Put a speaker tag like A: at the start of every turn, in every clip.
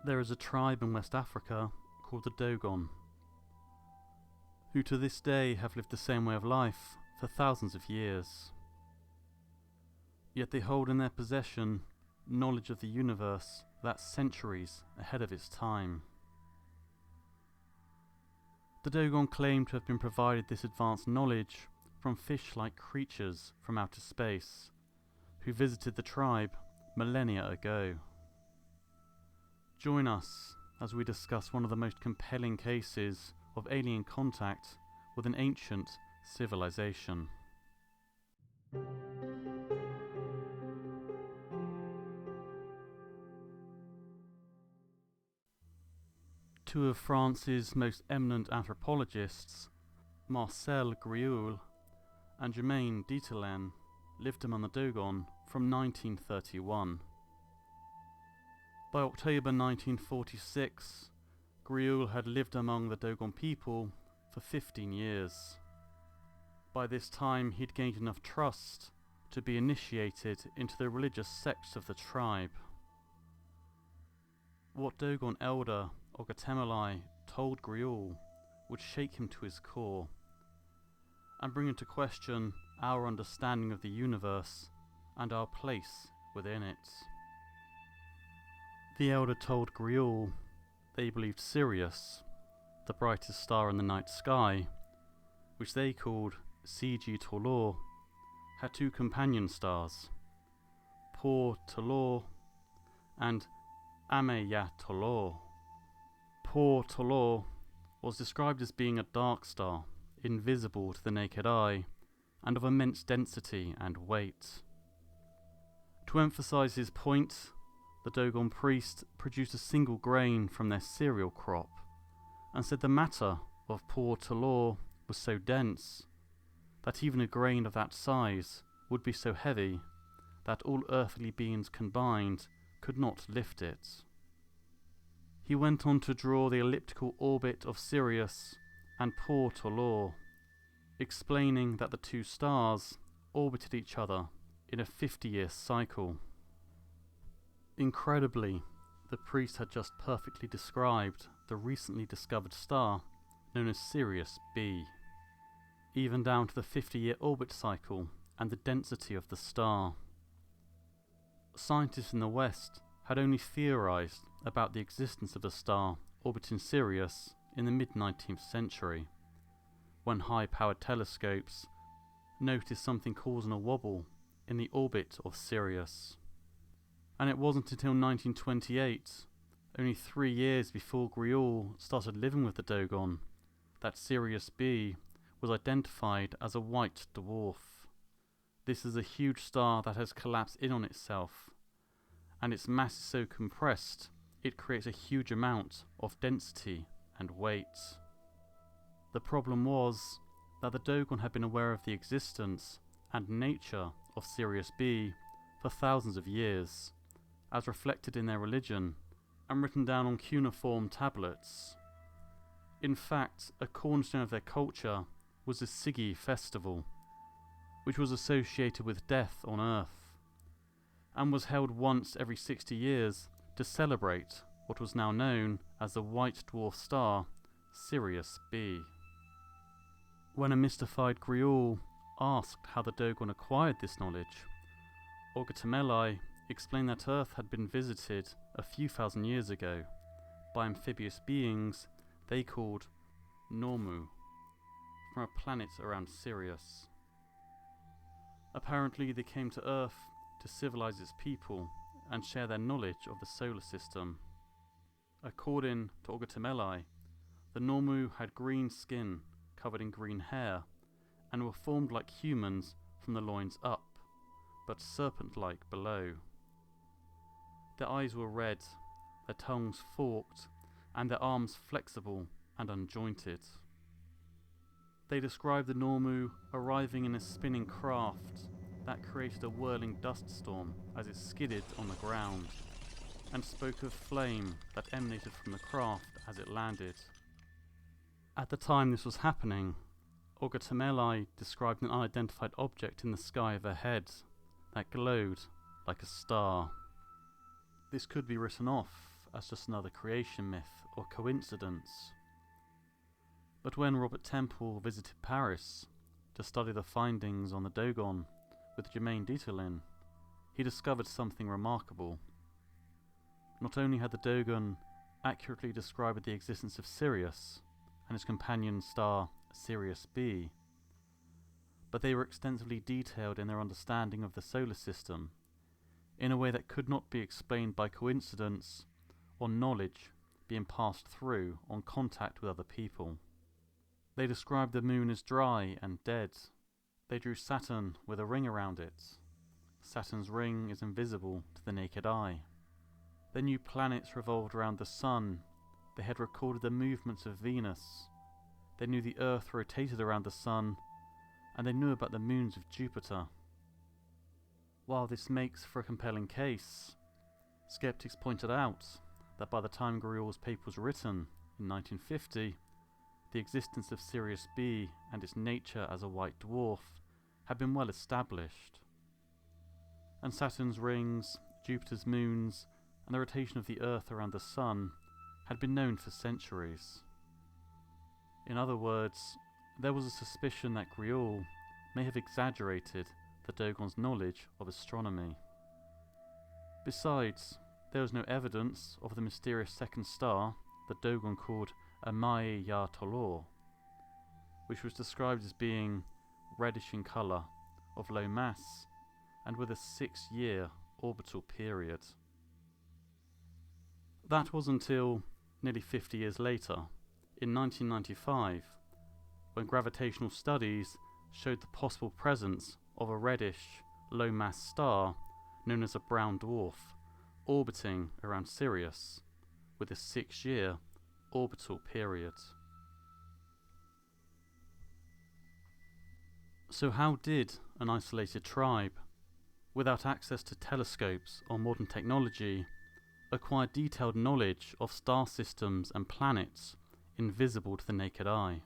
A: There is a tribe in West Africa called the Dogon, who to this day have lived the same way of life for thousands of years. Yet they hold in their possession knowledge of the universe that's centuries ahead of its time. The Dogon claim to have been provided this advanced knowledge from fish-like creatures from outer space, who visited the tribe millennia ago. Join us as we discuss one of the most compelling cases of alien contact with an ancient civilization. Two of France's most eminent anthropologists, Marcel Griaule and Germain Dieterlen, lived among the Dogon from 1931. By October 1946, Griaule had lived among the Dogon people for 15 years. By this time he'd gained enough trust to be initiated into the religious sects of the tribe. What Dogon elder Ogatemalai told Griaule would shake him to his core and bring into question our understanding of the universe and our place within it. The elder told Griaule they believed Sirius, the brightest star in the night sky, which they called Cg Tolor, had two companion stars, Por Tolor and Ameya Tolor. Por Tolor was described as being a dark star, invisible to the naked eye, and of immense density and weight. To emphasize his point, the Dogon priest produced a single grain from their cereal crop, and said the matter of Por Tolor was so dense that even a grain of that size would be so heavy that all earthly beings combined could not lift it. He went on to draw the elliptical orbit of Sirius and Por Tolor, explaining that the two stars orbited each other in a 50-year cycle. Incredibly, the priest had just perfectly described the recently discovered star known as Sirius B, even down to the 50-year orbit cycle and the density of the star. Scientists in the West had only theorized about the existence of the star orbiting Sirius in the mid-19th century, when high-powered telescopes noticed something causing a wobble in the orbit of Sirius. And it wasn't until 1928, only 3 years before Griaule started living with the Dogon, that Sirius B was identified as a white dwarf. This is a huge star that has collapsed in on itself, and its mass is so compressed it creates a huge amount of density and weight. The problem was that the Dogon had been aware of the existence and nature of Sirius B for thousands of years, as reflected in their religion and written down on cuneiform tablets. In fact, a cornerstone of their culture was the Sigi festival, which was associated with death on Earth, and was held once every 60 years to celebrate what was now known as the white dwarf star Sirius B. When a mystified Griaule asked how the Dogon acquired this knowledge, Ogatemalai explained that Earth had been visited a few thousand years ago by amphibious beings they called Normu, from a planet around Sirius. Apparently they came to Earth to civilize its people and share their knowledge of the solar system. According to Ogatemalai, the Normu had green skin covered in green hair and were formed like humans from the loins up, but serpent-like below. Their eyes were red, their tongues forked, and their arms flexible and unjointed. They described the Normu arriving in a spinning craft that created a whirling dust storm as it skidded on the ground, and spoke of flame that emanated from the craft as it landed. At the time this was happening, Ogatemalai described an unidentified object in the sky overhead that glowed like a star. This could be written off as just another creation myth or coincidence. But when Robert Temple visited Paris to study the findings on the Dogon with Germain Dieterlin, he discovered something remarkable. Not only had the Dogon accurately described the existence of Sirius and his companion star Sirius B, but they were extensively detailed in their understanding of the solar system in a way that could not be explained by coincidence or knowledge being passed through on contact with other people. They described the moon as dry and dead. They drew Saturn with a ring around it. Saturn's ring is invisible to the naked eye. They knew planets revolved around the sun. They had recorded the movements of Venus. They knew the Earth rotated around the sun, and they knew about the moons of Jupiter. While this makes for a compelling case, skeptics pointed out that by the time Griault's paper was written in 1950, the existence of Sirius B and its nature as a white dwarf had been well established. And Saturn's rings, Jupiter's moons, and the rotation of the Earth around the Sun had been known for centuries. In other words, there was a suspicion that Griault may have exaggerated the Dogon's knowledge of astronomy. Besides, there was no evidence of the mysterious second star that Dogon called Amae Ya Tolor, which was described as being reddish in colour, of low mass, and with a 6-year orbital period. That was until nearly 50 years later, in 1995, when gravitational studies showed the possible presence of a reddish, low-mass star known as a brown dwarf, orbiting around Sirius, with a 6-year orbital period. So how did an isolated tribe, without access to telescopes or modern technology, acquire detailed knowledge of star systems and planets invisible to the naked eye?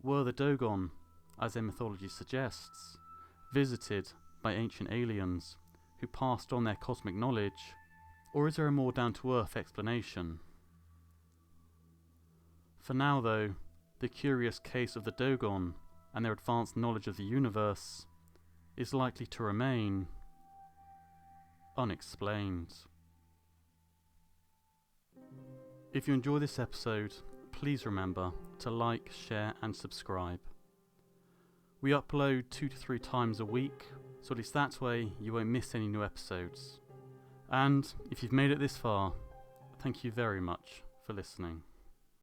A: Were the Dogon, as their mythology suggests, visited by ancient aliens who passed on their cosmic knowledge, or is there a more down-to-earth explanation? For now, though, the curious case of the Dogon and their advanced knowledge of the universe is likely to remain unexplained. If you enjoy this episode, please remember to like, share and subscribe. We upload 2 to 3 times a week, so at least that way you won't miss any new episodes. And if you've made it this far, thank you very much for listening.